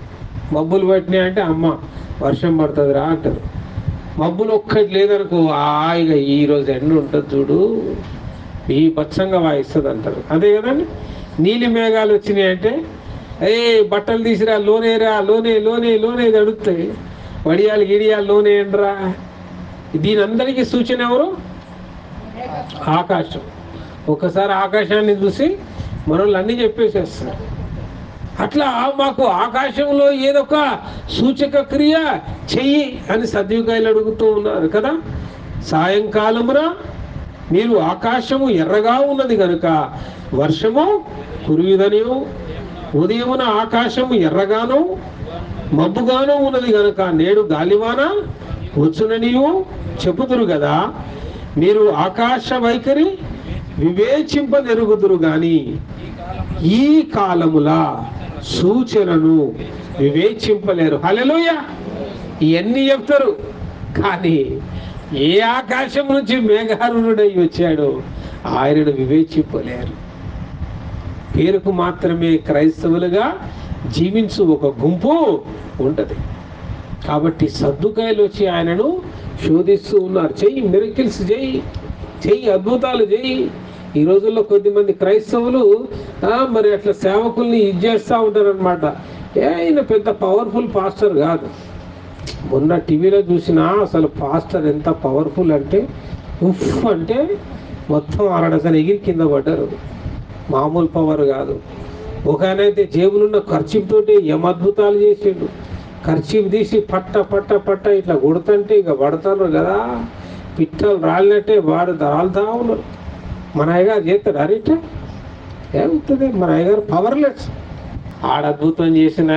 మబ్బులు పట్టినాయి అంటే అమ్మ వర్షం పడుతుందిరా అంటారు. మబ్బులు ఒక్కటి లేదనుకో, హాయిగా ఈరోజు ఎండ ఉంటుంది చూడు, ఈ పచ్చంగా వాయిస్తుంది అంటారు. అదే కదండి. నీలి మేఘాలు వచ్చినాయి అంటే బట్టలు తీసిరా, లోనేరా, లోనే లోనే లోనే అడుగుతాయి. వడియాలు గిడియాలు లోనే ఎండరా. దీని అందరికీ సూచన ఎవరు? ఆకాశం. ఒకసారి ఆకాశాన్ని చూసి మనోళ్ళు అన్నీ చెప్పేసేస్తారు. అట్లా మాకు ఆకాశంలో ఏదొక సూచక క్రియ చెయ్యి అని సద్దూకాయలు అడుగుతూ ఉన్నారు కదా. సాయంకాలమున మీరు ఆకాశము ఎర్రగా ఉన్నది కనుక వర్షము కురియుదనియు, ఉదయమున ఆకాశము ఎర్రగాను మబ్బుగాను ఉన్నది కనుక నేడు గాలివాన వచ్చుననియు చెప్పుదురు కదా. మీరు ఆకాశ వైఖరి వివేచింపనెరుగుదురు గాని ఈ కాలముల సూచనను వివేచింపలేరు. హల్లెలూయా. ఇవన్నీ చెప్తారు కానీ ఏ ఆకాశం నుంచి మేఘారుణుడై వచ్చాడో ఆయనను వివేచింపలేరు. పేరుకు మాత్రమే క్రైస్తవులుగా జీవించు ఒక గుంపు ఉంటుంది. కాబట్టి సద్దూకాయలు వచ్చి ఆయనను శోధిస్తూ ఉన్నారు. చెయ్యి మిరకిల్స్, చెయ్యి అద్భుతాలు చెయ్యి. ఈ రోజుల్లో కొద్దిమంది క్రైస్తవులు మరి అట్లా సేవకుల్ని ఇది చేస్తూ ఉంటారనమాట. ఆయన పెద్ద పవర్ఫుల్ పాస్టర్ కాదు. మొన్న టీవీలో చూసినా అసలు పాస్టర్ ఎంత పవర్ఫుల్ అంటే ఉఫ్ అంటే మొత్తం 6 డజన్ ఎగిరి కింద పడ్డారు. మామూలు పవర్ కాదు. ఒక ఆయన అయితే జేబులున్న ఖర్చీఫ్ తోటి అద్భుతాలు చేసిండు. ఖర్చీఫ్ తీసి పట్ట పట్ట పట్ట ఇట్లా కొడుతుంటే ఇక పడతారు కదా, పిట్టలు రాలినట్టే వాడు రాలుతా ఉన్నారు. మన అయ్యగారు చేస్తాడు అరిట ఏమవుతుంది? మన అయ్యగారు పవర్లెస్. ఆడద్భుతం చేసిన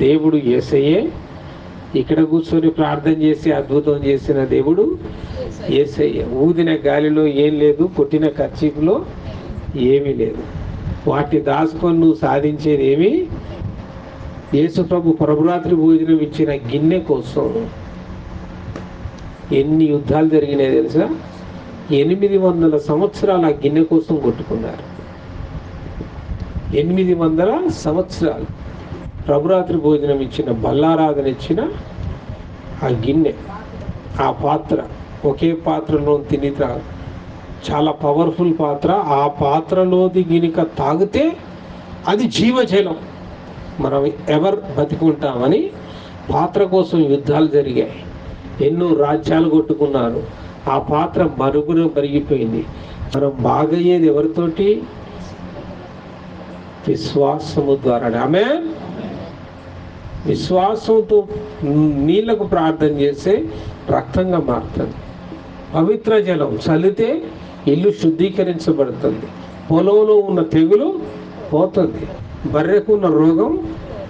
దేవుడు యేసయ్యే. ఇక్కడ కూర్చొని ప్రార్థన చేసి అద్భుతం చేసిన దేవుడు యేసయ్యే. ఊదిన గాలిలో ఏం లేదు, కొట్టిన ఖర్చీఫ్లో ఏమీ లేదు. వాటిని దాచుకొని నువ్వు సాధించేది ఏమి? యేసు ప్రభు ప్రభురాత్రి భోజనం ఇచ్చిన గిన్నె కోసం ఎన్ని యుద్ధాలు జరిగినాయి తెలుసా? 800 సంవత్సరాలు ఆ గిన్నె కోసం కొట్టుకున్నారు. 800 సంవత్సరాలు ప్రభురాత్రి భోజనం ఇచ్చిన, బల్లారాధన ఇచ్చిన ఆ గిన్నె, ఆ పాత్ర, ఒకే పాత్రలో తిని చాలా పవర్ఫుల్ పాత్ర. ఆ పాత్రలోది గినిక తాగితే అది జీవజలం, మనం ఎవరు బతికుంటామని పాత్ర కోసం యుద్ధాలు జరిగాయి, ఎన్నో రాజ్యాలు కొట్టుకున్నారు, ఆ పాత్ర మరుగున మరిగిపోయింది. మనం బాగయ్యేది ఎవరితోటి? విశ్వాసము ద్వారా. ఆమేన్. విశ్వాసంతో నీళ్లకు ప్రార్థన చేస్తే రక్తంగా మారుతుంది. పవిత్ర జలం చల్లితే ఇల్లు శుద్ధీకరించబడుతుంది. పొలంలో ఉన్న తెగులు పోతుంది, బర్రెకు ఉన్న రోగం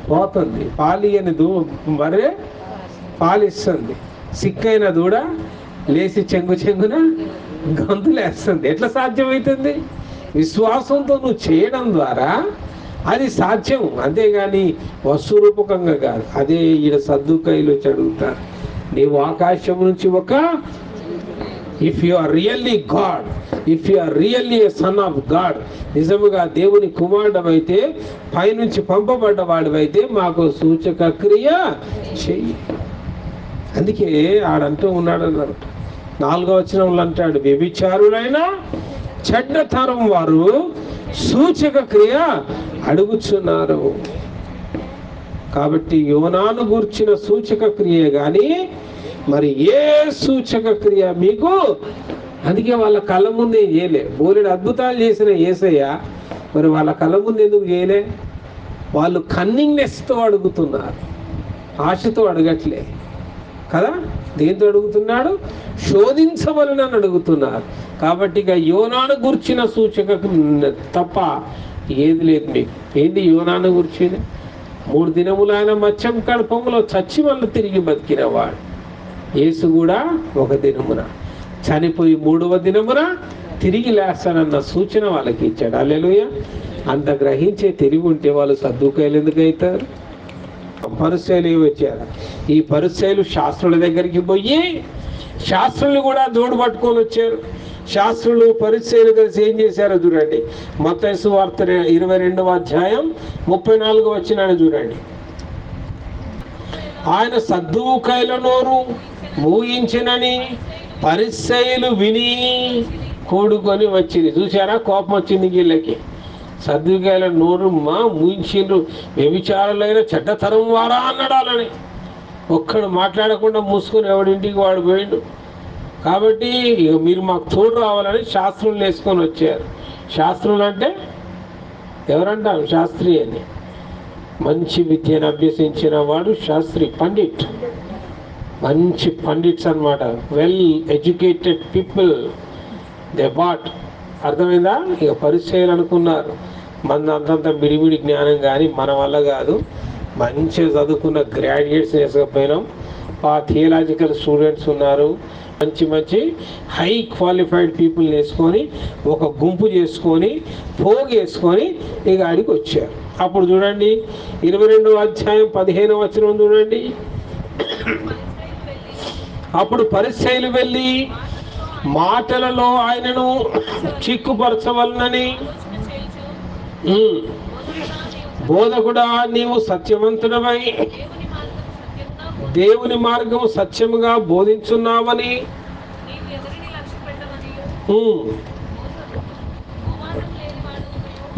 పోతుంది, పాలియని బర్రె పాలిస్తుంది, సిక్కైన దూడ లేచి చెంగున గంతులేస్తుంది. ఎట్లా సాధ్యమవుతుంది? విశ్వాసంతో నువ్వు చేయడం ద్వారా అది సాధ్యం, అంతేగాని వస్తురూపకంగా కాదు. అదే ఈయన సద్దుకాయలు వచ్చి అడుగుతారు, నీవు ఆకాశం నుంచి if you are really God, if you are really a son of God, నిజముగా దేవుని కుమారుడమైతే, పైనుంచి పంపబడ్డవాడివైతే మాకు సూచక క్రియ చెయ్యి. అందుకే ఆడంటూ ఉన్నాడు అన్నారు. 4వ వచనంలో అంటాడు, వ్యభిచారులైన చెడ్డతరం వారు సూచక క్రియ అడుగుచున్నారు. కాబట్టి యోనాను గూర్చిన సూచక క్రియ కానీ మరి ఏ సూచక క్రియ మీకు? అందుకే వాళ్ళ కళ్ళ ముందే చేయలే. బోలెడు అద్భుతాలు చేసిన యేసయ్య మరి వాళ్ళ కళ్ళ ముందు ఎందుకు చేయలే? వాళ్ళు కన్నింగ్నెస్తో అడుగుతున్నారు, ఆశతో అడగట్లే కదా. దేంతో అడుగుతున్నాడు? శోధించవలనని అడుగుతున్నారు. కాబట్టి ఇక యోనాను గుర్చిన సూచక తప్ప ఏది లేదు మీకు. ఏంది యోనాను గుర్చింది? 3 దినములు ఆయన మత్స్యం కడుపంలో చచ్చి మళ్ళీ తిరిగి బతికినవాడు. యేసు కూడా 1 దినమున చనిపోయి 3వ దినమున తిరిగి లేస్తానన్న సూచన వాళ్ళకి ఇచ్చాడు. హల్లెలూయా. అంత గ్రహించే తెలివి ఉంటే వాళ్ళు సద్దుకాయలు ఎందుకు అవుతారు? పరిసయ్యులు వచ్చారు. ఈ పరిసయ్యులు శాస్త్రుల దగ్గరికి పోయి శాస్త్రులు కూడా జోడు పట్టుకొని వచ్చారు. శాస్త్రులు పరిసయ్యులు కలిసి ఏం చేశారో చూడండి. మత్తయి సువార్త 22వ అధ్యాయం 34వ వచనాన్ని చూడండి. ఆయన సద్దూకాయల నోరు మూయించినని పరిసయ్యులు విని కూడుకొని వచ్చింది. చూసారా, కోపం వచ్చింది వీళ్ళకి. సద్దూకాయల నోరు మూయించిండ్రు, వ్యభిచారులైన చెడ్డతరం వారా అన్నాడాలని. ఒక్కడు మాట్లాడకుండా మూసుకొని ఎవడింటికి వాడు పోయిండు. కాబట్టి ఇక మీరు మాకు తోడు రావాలని శాస్త్రులు వేసుకొని వచ్చారు. శాస్త్రులు అంటే ఎవరంటారు? శాస్త్రి అని. మంచి విద్యను అభ్యసించిన వాడు శాస్త్రి, పండిట్. మంచి పండిట్స్ అన్నమాట. వెల్ ఎడ్యుకేటెడ్ పీపుల్ దే బాట్. అర్థమైందా? ఇక పరిచయాలు అనుకున్నారు, మన అంతంత బిడిబిడి జ్ఞానం కానీ మన వల్ల కాదు, మంచిగా చదువుకున్న గ్రాడ్యుయేట్స్ వేసకపోయినాం, ఆ థియలాజికల్ స్టూడెంట్స్ ఉన్నారు, మంచి మంచి హై క్వాలిఫైడ్ పీపుల్ వేసుకొని ఒక గుంపు చేసుకొని పోగేసుకొని ఇక ఆడికి వచ్చారు. అప్పుడు చూడండి 22వ అధ్యాయం 15వ వచనం చూడండి. అప్పుడు పరిసయ్యులు వెళ్ళి మాటలలో ఆయనను చిక్కుపరచవలనని, బోధకుడా నీవు సత్యవంతుడవై దేవుని మార్గము సత్యముగా బోధించున్నావని,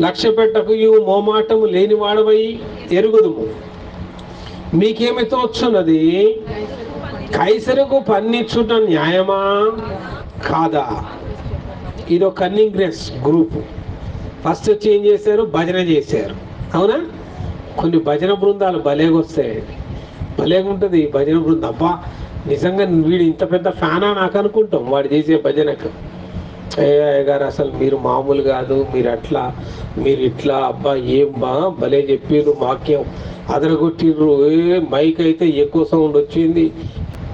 లక్ష్య పెట్టకు మోమాటము లేనివాడవై ఎరుగుదుము. మీకేమి తోచున్నది? కైసరుకు పన్నిచ్చుట న్యాయమా కాదా? ఇది ఒక కన్నింగ్నెస్ గ్రూప్. ఫస్ట్ వచ్చి ఏం చేశారు? భజన చేశారు. అవునా? కొన్ని భజన బృందాలు భలేగా వస్తాయండి, భలేగా ఉంటుంది భజన బృందం. అబ్బా నిజంగా వీడు ఇంత పెద్ద ఫ్యానా నాకు అనుకుంటాం వాడు చేసే భజనకు. గారు అసలు మీరు మామూలు కాదు, మీరు అట్లా మీరు ఇట్లా, అబ్బా ఏం భలే చెప్పిర్రు, వాక్యం అదరగొట్టిర్రు, మైక్ అయితే ఎక్కువ సౌండ్ వచ్చింది.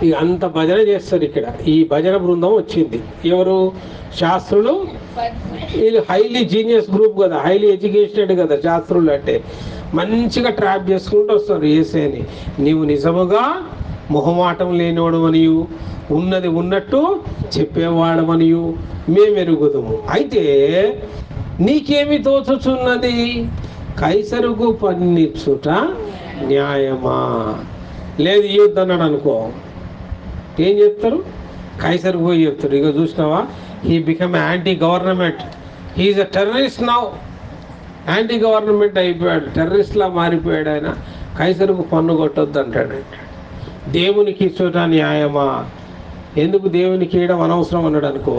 ఇక అంత భజన చేస్తారు ఇక్కడ. ఈ భజన బృందం వచ్చింది. ఎవరు? శాస్త్రులు. వీళ్ళు హైలీ జీనియస్ గ్రూప్ కదా, హైలీ ఎడ్యుకేటెడ్ కదా శాస్త్రులు అంటే. మంచిగా ట్రాప్ చేసుకుంటూ వస్తారు యేసయ్యని. నీవు నిజముగా మొహమాటం లేనివాడమనియు ఉన్నది ఉన్నట్టు చెప్పేవాడమనియు మేమెరుగుదుము. అయితే నీకేమి తోచుచున్నది? కైసరుకు పన్నిచ్చుట న్యాయమా? లేదు ఇయ్యొద్దు అన్నాడు అనుకో, ఏం చెప్తారు? కైసరుకు పోయి చెప్తారు, ఇక చూసినావా he become anti government, he is a terrorist now. Anti government అయిపోయాడు, టెర్రరిస్ట్లా మారిపోయాడు ఆయన. కైసరుకు పన్ను కొట్టొద్దు అంటాడు. దేవునికి ఇచ్చుట న్యాయమా? ఎందుకు దేవునికి ఇవ్వడం అనవసరం అన్నాడు అనుకో,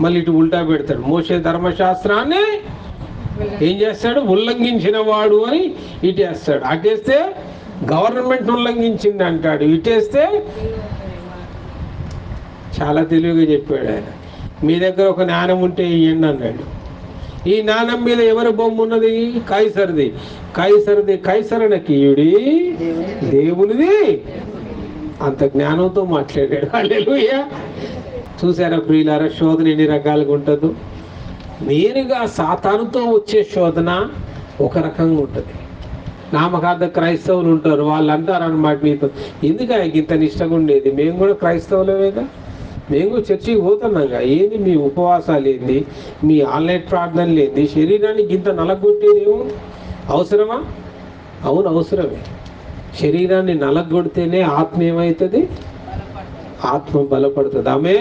మళ్ళీ ఇటు ఉల్టా పెడతాడు. మోషే ధర్మశాస్త్రాన్ని ఏం చేస్తాడు? ఉల్లంఘించిన వాడు అని ఇటేస్తాడు. అటేస్తే గవర్నమెంట్ ఉల్లంఘించింది అంటాడు, ఇటేస్తే చాలా తెలివిగా చెప్పాడు ఆయన. మీ దగ్గర ఒక నాణెం ఉంటే ఇవ్వండి అన్నాడు. ఈ నాణెం మీద ఎవరి బొమ్మ ఉన్నది? కైసరిది. కైసరిది కైసరనకీయుడి, దేవునిది. అంత జ్ఞానంతో మాట్లాడాడు. హల్లెలూయా. చూసారా ప్రియులారా, శోధన ఎన్ని రకాలుగా ఉంటుందో. నేరుగా సాతానుతో వచ్చే శోధన ఒక రకంగా ఉంటుంది. నామకార్థ క్రైస్తవులు ఉంటారు, వాళ్ళు అంటారు అన్నమాట మీతో, ఎందుకు ఇంత నిష్టగా ఉండేది? మేము కూడా క్రైస్తవులమేగా, మేము కూడా చర్చికి పోతున్నాగా, ఏంది మీ ఉపవాసాలు, ఏంది మీ ఆన్లైన్ ప్రార్థనలు, ఏంది శరీరానికి ఇంత నలగొట్టేదేమో అవసరమా? అవును, అవసరమే. శరీరాన్ని నలగొడితేనే ఆత్మ ఏమవుతుంది? ఆత్మ బలపడుతుంది. ఆమె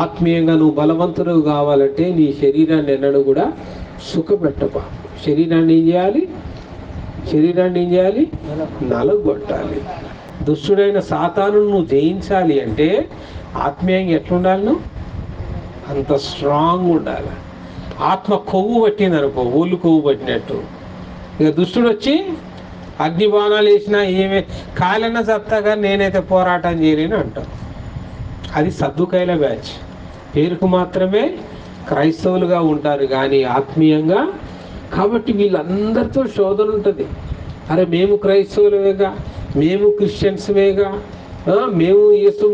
ఆత్మీయంగా నువ్వు బలవంతుడు కావాలంటే నీ శరీరాన్ని ఎన్నడూ కూడా సుఖపెట్టపా. శరీరాన్ని ఏం చేయాలి? శరీరాన్ని ఏం చేయాలి? నలగొట్టాలి. దుష్టుడైన సాతాను నువ్వు జయించాలి అంటే ఆత్మీయంగా ఎట్లుండాలి? నువ్వు అంత స్ట్రాంగ్ ఉండాలి. ఆత్మ కొవ్వు పట్టింది అనుకో, ఒళ్ళు కొవ్వు పట్టినట్టు. ఇక దుష్టుడు వచ్చి అగ్ని బాణాలు వేసినా ఏమే కాలన్న సత్తాగా నేనైతే పోరాటం చేయలేను అంటాం. అది సద్దుకాయల బ్యాచ్. పేరుకు మాత్రమే క్రైస్తవులుగా ఉంటారు కానీ ఆత్మీయంగా. కాబట్టి వీళ్ళందరితో శోధన ఉంటుంది. అరే మేము క్రైస్తవులమేగా, మేము క్రిస్టియన్స్మేగా, మేము యేసు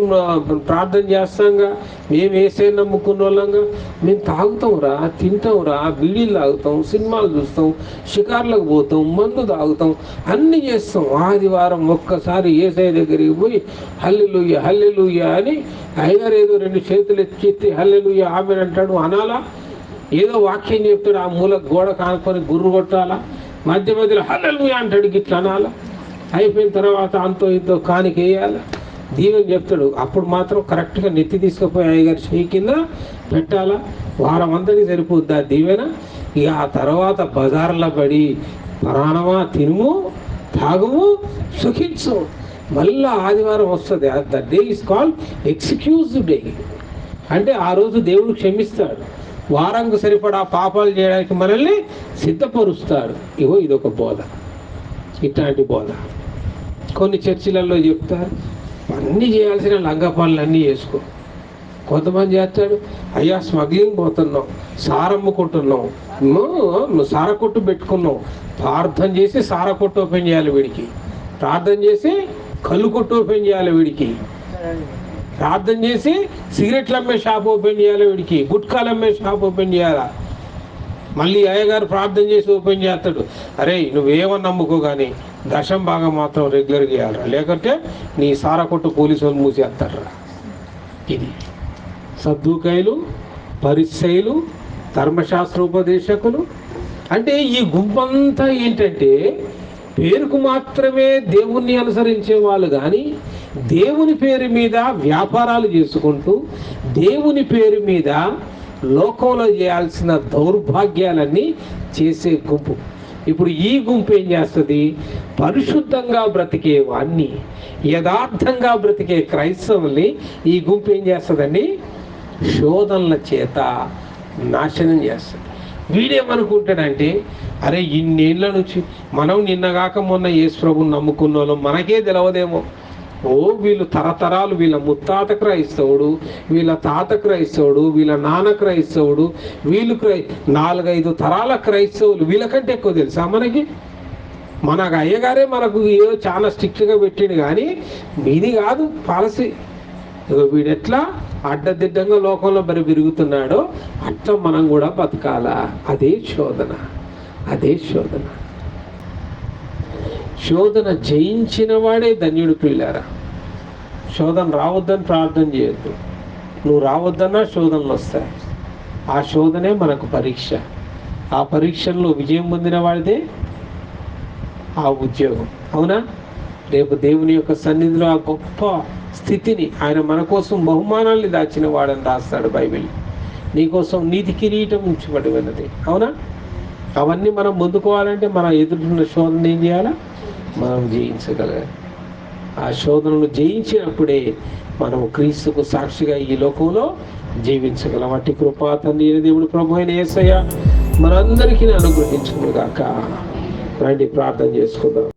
ప్రార్థన చేస్తాంగా, మేము యేసే నమ్ముకున్న వాళ్ళంగా, మేము తాగుతాంరా, తింటాంరా, బీడీలు తాగుతాం, సినిమాలు చూస్తాం, షికార్లకు పోతాం, మందు తాగుతాం, అన్నీ చేస్తాం. ఆదివారం ఒక్కసారి యేసయ్య దగ్గరికి పోయి హల్లెలూయా హల్లెలూయా అని అయ్యగారు ఏదో 2 చేతులు ఎత్తి హల్లెలూయా ఆమెన్ అంటాడు, అనాలా? ఏదో వాక్యం చెప్తాడు, ఆ మూల గోడ కానుకొని గుర్రు కొట్టాలా? మధ్య మధ్యలో హల్లెలూయా అంటాడు, గిట్లా అనాలా? అయిపోయిన తర్వాత అంతో ఇంతో కానిక వేయాలా? దీవెని చెప్తాడు, అప్పుడు మాత్రం కరెక్ట్గా నెత్తి తీసుకుపోయి అయ్యగారు చేయి కింద పెట్టాలా? వారం అంతటి సరిపోద్ది ఆ దీవెన. ఇక ఆ తర్వాత బజార్లో పడి ప్రాణమా తినుము, తాగుము, సుఖించు. మళ్ళా ఆదివారం వస్తుంది. The day is called excuse day. అంటే ఆ రోజు దేవుడు క్షమిస్తాడు, వారంకు సరిపడా పాపాలు చేయడానికి మనల్ని సిద్ధపరుస్తాడు. ఇగో ఇదొక బోధ, ఇట్లాంటి బోధ. కొన్ని చర్చిలలో చెప్తారు, అన్నీ చేయాల్సిన లంగ పనులు అన్నీ చేసుకో. కొంతమంది చేస్తాడు, అయ్యా స్మగ్లింగ్ పోతున్నాం, సారమ్ముకుంటున్నాం, సార కొట్టు పెట్టుకున్నాం, ప్రార్థన చేసి సార కొట్టు ఓపెన్ చేయాలి వీడికి, ప్రార్థన చేసి కళ్ళు కొట్టు ఓపెన్ చేయాలి వీడికి, ప్రార్థన చేసి సిగరెట్లు అమ్మే షాప్ ఓపెన్ చేయాలి వీడికి, గుట్కాలు అమ్మే షాప్ ఓపెన్ చేయాలా. మళ్ళీ అయ్యగారు ప్రార్థన చేసి ఓపెన్ చేస్తాడు, అరే నువ్వేమని నమ్ముకో కానీ దశం భాగం మాత్రం రెగ్యులర్గా చేయాలరా, లేకుంటే నీ సారా కొట్టు పోలీసు వాళ్ళు మూసేస్తారా. ఇది సద్దూకాయలు, పరిసయ్యులు, ధర్మశాస్త్రోపదేశకులు. అంటే ఈ గుంపంతా ఏంటంటే పేరుకు మాత్రమే దేవుణ్ణి అనుసరించే వాళ్ళు కానీ దేవుని పేరు మీద వ్యాపారాలు చేసుకుంటూ దేవుని పేరు మీద లోకంలో చేయాల్సిన దౌర్భాగ్యాలన్నీ చేసే గుంపు. ఇప్పుడు ఈ గుంపు ఏం చేస్తుంది? పరిశుద్ధంగా బ్రతికే వాణ్ణి, యథార్థంగా బ్రతికే క్రైస్తవుల్ని ఈ గుంపు ఏం చేస్తుందండి? శోధనల చేత నాశనం చేస్తుంది. వీడేమనుకుంటాడంటే, అరే ఇన్నేళ్ళ నుంచి మనం నిన్నగాక మొన్న యేసు ప్రభువుని నమ్ముకున్న వాళ్ళం, మనకే తెలవదేమో. ఓ వీళ్ళు తరతరాలు, వీళ్ళ ముత్తాత క్రైస్తవుడు, వీళ్ళ తాత క్రైస్తవుడు, వీళ్ళ నాన్న క్రైస్తవుడు, వీళ్ళు 4-5 తరాల క్రైస్తవులు, వీళ్ళకంటే ఎక్కువ తెలుసా మనకి? మనకు అయ్యగారే మనకు ఏదో చాలా స్ట్రిక్ట్గా పెట్టిండు కానీ మీది కాదు పాలసీ. వీడెట్లా అడ్డదిడ్డంగా లోకంలో పెరుగుతున్నాడో అట్లా మనం కూడా బతకాలా. అదే శోధన, అదే శోధన. శోధన జయించిన వాడే ధన్యుడు పిల్లారా. శోధన రావద్దని ప్రార్థన చేయొద్దు. నువ్వు రావద్దన్నా శోధనలు వస్తాయి. ఆ శోధనే మనకు పరీక్ష. ఆ పరీక్షల్లో విజయం పొందిన వాడిదే ఆ ఉద్యోగం. అవునా? రేపు దేవుని యొక్క సన్నిధిలో ఆ గొప్ప స్థితిని ఆయన మన కోసం బహుమానాల్ని దాచిన వాడని రాస్తాడు బైబిల్. నీకోసం నీతి కిరీటం ఉంచబడి ఉన్నది. అవునా? అవన్నీ మనం పొందుకోవాలంటే మన ఎదురున్న శోధన ఏం చేయాలా? మనం జయించగలగాలి. ఆ శోధనను జయించినప్పుడే మనం క్రీస్తుకు సాక్షిగా ఈ లోకంలో జీవించగలం. అట్టి కృపా తండ్రి దేవుడు ప్రభు అయిన యేసయ్య మనందరికీ అనుగ్రహించును గాక. రండి ప్రార్థన చేసుకుందాం.